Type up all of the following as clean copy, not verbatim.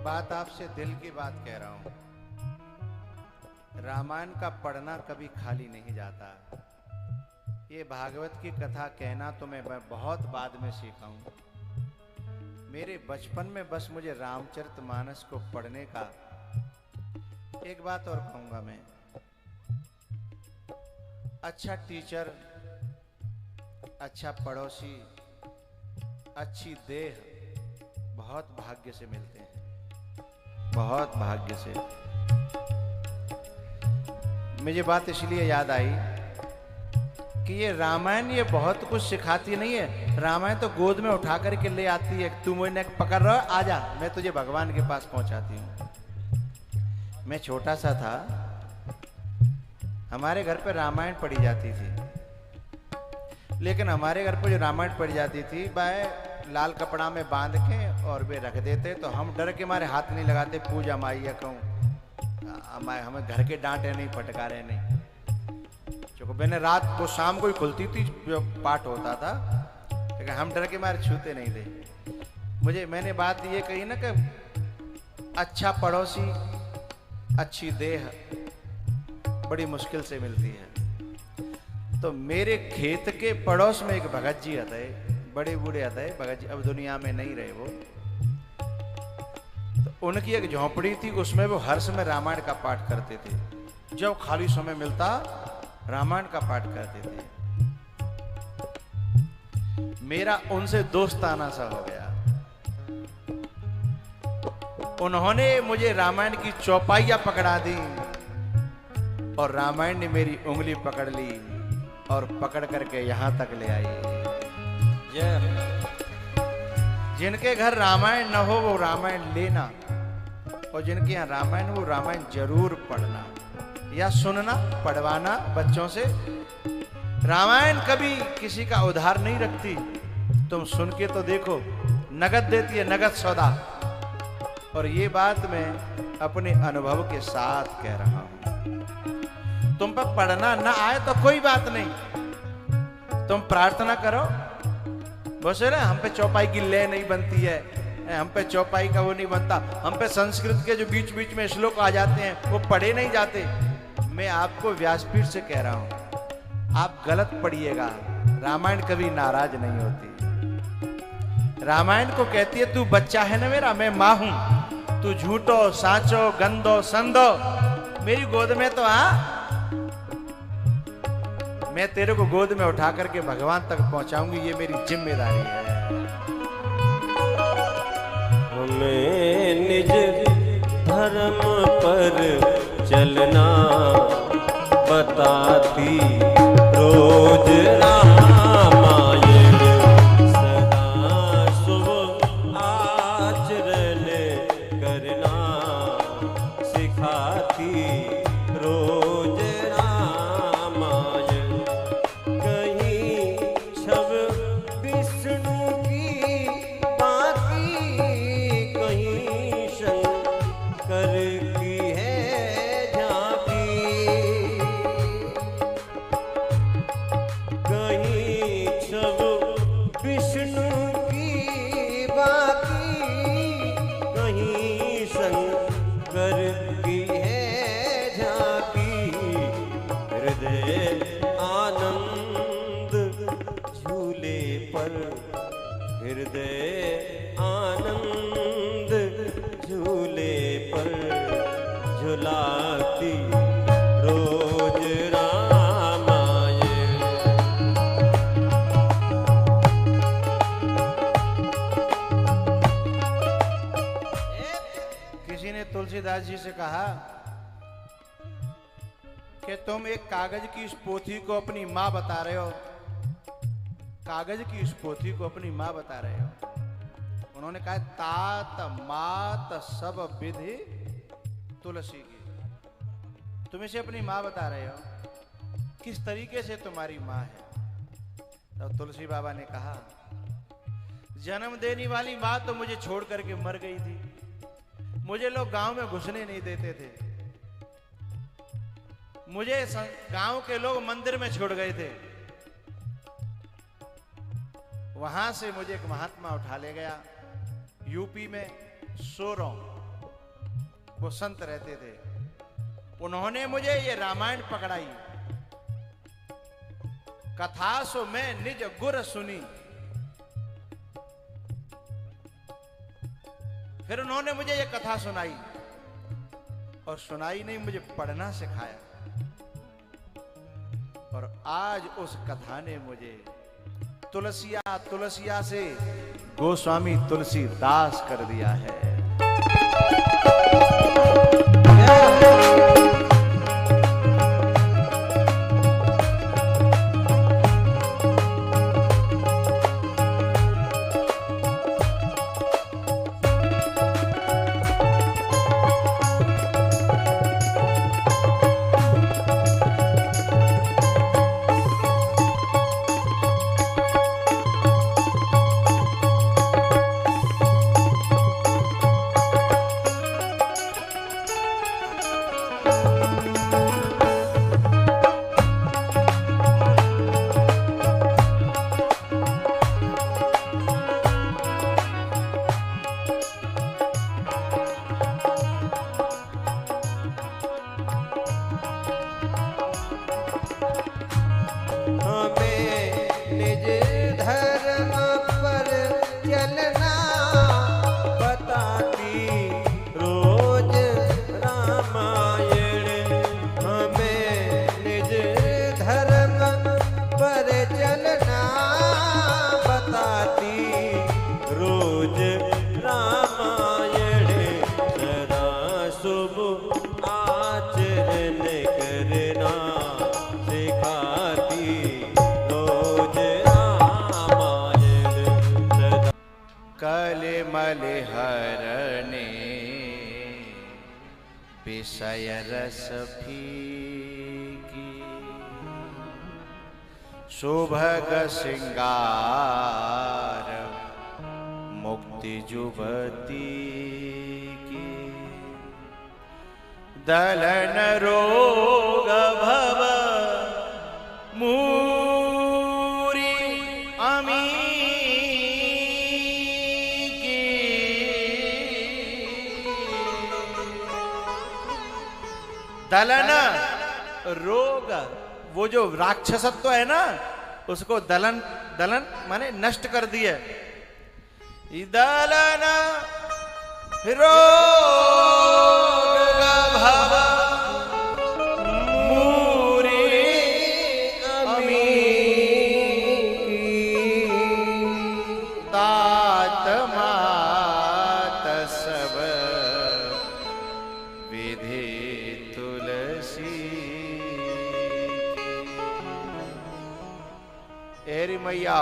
बात आपसे दिल की बात कह रहा हूं। रामायण का पढ़ना कभी खाली नहीं जाता। ये भागवत की कथा कहना तो मैं बहुत बाद में सीखा हूं। मेरे बचपन में बस मुझे रामचरितमानस को पढ़ने का। एक बात और कहूंगा मैं, अच्छा टीचर, अच्छा पड़ोसी, अच्छी देह बहुत भाग्य से मिलते हैं, बहुत भाग्य से। मुझे बात इसलिए याद आई कि ये रामायण ये बहुत कुछ सिखाती नहीं है। रामायण तो गोद में उठा करके ले आती है, तू मुझे पकड़ रहा, आजा, मैं तुझे भगवान के पास पहुंचाती हूं। मैं छोटा सा था, हमारे घर पे रामायण पढ़ी जाती थी, लेकिन हमारे घर पे जो रामायण पढ़ी जाती थी वह लाल कपड़ा में बांध के और वे रख देते, तो हम डर के मारे हाथ नहीं लगाते, पूजा माई या कहूँ हमें घर के डांटे नहीं, फटकारे नहीं। क्योंकि मैंने रात को शाम को ही खुलती थी जो पाठ होता था, लेकिन हम डर के मारे छूते नहीं थे। मैंने बात ये कही ना कि अच्छा पड़ोसी, अच्छी देह बड़ी मुश्किल से मिलती है। तो मेरे खेत के पड़ोस में एक भगत जी आते, बड़े बूढ़े आते हैं भगत जी, अब दुनिया में नहीं रहे वो। तो उनकी एक झोंपड़ी थी, उसमें वो हर समय रामायण का पाठ करते थे। जब खाली समय मिलता रामायण का पाठ करते थे। मेरा उनसे दोस्ताना सा हो गया। उन्होंने मुझे रामायण की चौपाइयां पकड़ा दी और रामायण ने मेरी उंगली पकड़ ली और पकड़ करके यहां तक ले आई। जिनके घर रामायण न हो वो रामायण लेना, और जिनके यहाँ रामायण वो रामायण जरूर पढ़ना या सुनना, पढ़वाना बच्चों से। रामायण कभी किसी का उधार नहीं रखती, तुम सुन के तो देखो, नगद देती है, नगद सौदा। और ये बात मैं अपने अनुभव के साथ कह रहा हूं। तुम पर पढ़ना ना आए तो कोई बात नहीं, तुम प्रार्थना करो। बस ना, हम पे चौपाई की ले नहीं बनती है, हम पे चौपाई का वो नहीं बनता, हम पे संस्कृत के जो बीच बीच में श्लोक आ जाते हैं वो पढ़े नहीं जाते। मैं आपको व्यासपीठ से कह रहा हूं, आप गलत पढ़िएगा। रामायण कभी नाराज नहीं होती। रामायण को कहती है, तू बच्चा है ना मेरा, मैं मां हूं, तू झूठो साचो गंदो संदो मेरी गोद में तो आ, मैं तेरे को गोद में उठा करके भगवान तक पहुंचाऊंगी, ये मेरी जिम्मेदारी है। हमें निज धर्म पर चलना बताती रोज रामायण, सदा शुभ आचरण करना सिखाती रोज रामायण। कहीं छब विष्णु की बाकी, कहीं शंकर की है झांकी, कहीं छब विष्णु की बाकी, कहीं शंकर की है झांकी। हृदय आनंद झूले पर, हृदय आनंद झूले पर झुलाती रोज रामायण। किसी ने तुलसीदास जी से कहा कि तुम एक कागज की इस पोथी को अपनी मां बता रहे हो, कागज की इस पोथी को अपनी मां बता रहे हो। उन्होंने कहा, तात मात सब विधि तुलसी की, तुम इसे अपनी मां बता रहे हो, किस तरीके से तुम्हारी मां है। तो तुलसी बाबा ने कहा, जन्म देने वाली मां तो मुझे छोड़ करके मर गई थी, मुझे लोग गांव में घुसने नहीं देते थे, मुझे गांव के लोग मंदिर में छोड़ गए थे, वहां से मुझे एक महात्मा उठा ले गया, यूपी में सोरों, वो संत रहते थे, उन्होंने मुझे ये रामायण पकड़ाई। कथा सो मैं निज गुर सुनी। फिर उन्होंने मुझे ये कथा सुनाई, और सुनाई नहीं, मुझे पढ़ना सिखाया। और आज उस कथा ने मुझे तुलसिया तुलसिया से गोस्वामी तुलसीदास कर दिया है। विषय रस फीकी सुभग सिंगार मुक्ति जुबती की दलन रोग भव मूरी अमी दलन रोग, वो जो राक्षसत्व है ना, उसको दलन दलन माने नष्ट कर दिए। दलन रोग भव मूरी अमी तात मात सब विधि एरी मैया,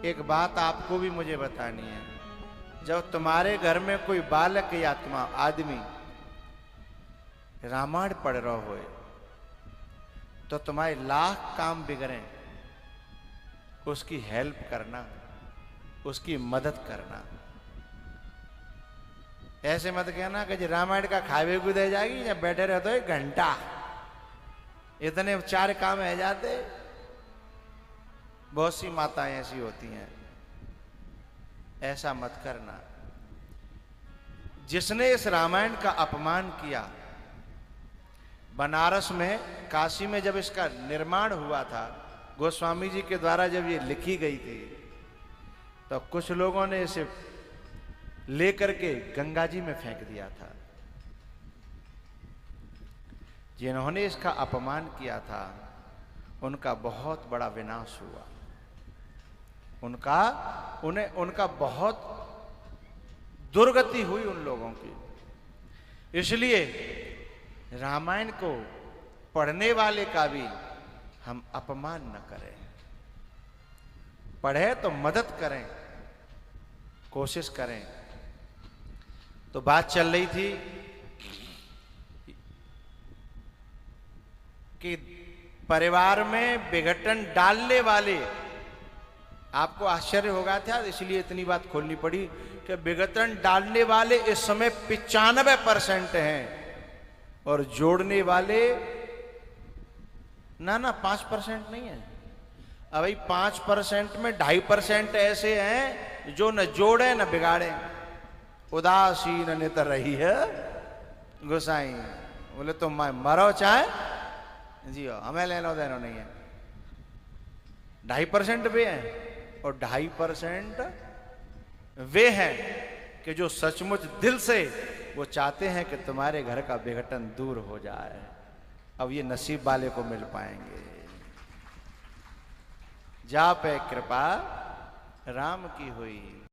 एक बात आपको भी मुझे बतानी है। जब तुम्हारे घर में कोई बालक या आदमी रामायण पढ़ रहा हो तो तुम्हारे लाख काम बिगड़े, उसकी हेल्प करना, उसकी मदद करना। ऐसे मत कहना कि रामायण का खावे को दे जाएगी या बैठे रहते हो 1 घंटा, इतने 4 काम रह जाते। बहुत सी माताएं ऐसी होती हैं, ऐसा मत करना। जिसने इस रामायण का अपमान किया, बनारस में, काशी में जब इसका निर्माण हुआ था, गोस्वामी जी के द्वारा जब ये लिखी गई थी, तो कुछ लोगों ने इसे लेकर के गंगा जी में फेंक दिया था। जिन्होंने इसका अपमान किया था, उनका बहुत बड़ा विनाश हुआ। उनका बहुत दुर्गति हुई उन लोगों की। इसलिए रामायण को पढ़ने वाले का भी हम अपमान न करें। पढ़े तो मदद करें, कोशिश करें। तो बात चल रही थी कि परिवार में विघटन डालने वाले, आपको आश्चर्य होगा था, इसलिए इतनी बात खोलनी पड़ी कि विघटन डालने वाले इस समय 95% हैं और जोड़ने वाले ना 5% नहीं है। अब भाई 5% में 2.5% ऐसे हैं जो न जोड़े न बिगाड़े, उदासीन नित रही है गोसाई बोले तो मरो चाहे जियो, हमें लेनो देनो नहीं है। 2.5% वे हैं और 2.5% वे हैं कि जो सचमुच दिल से वो चाहते हैं कि तुम्हारे घर का विघटन दूर हो जाए। अब ये नसीब वाले को मिल पाएंगे। जा पे कृपा राम की हुई।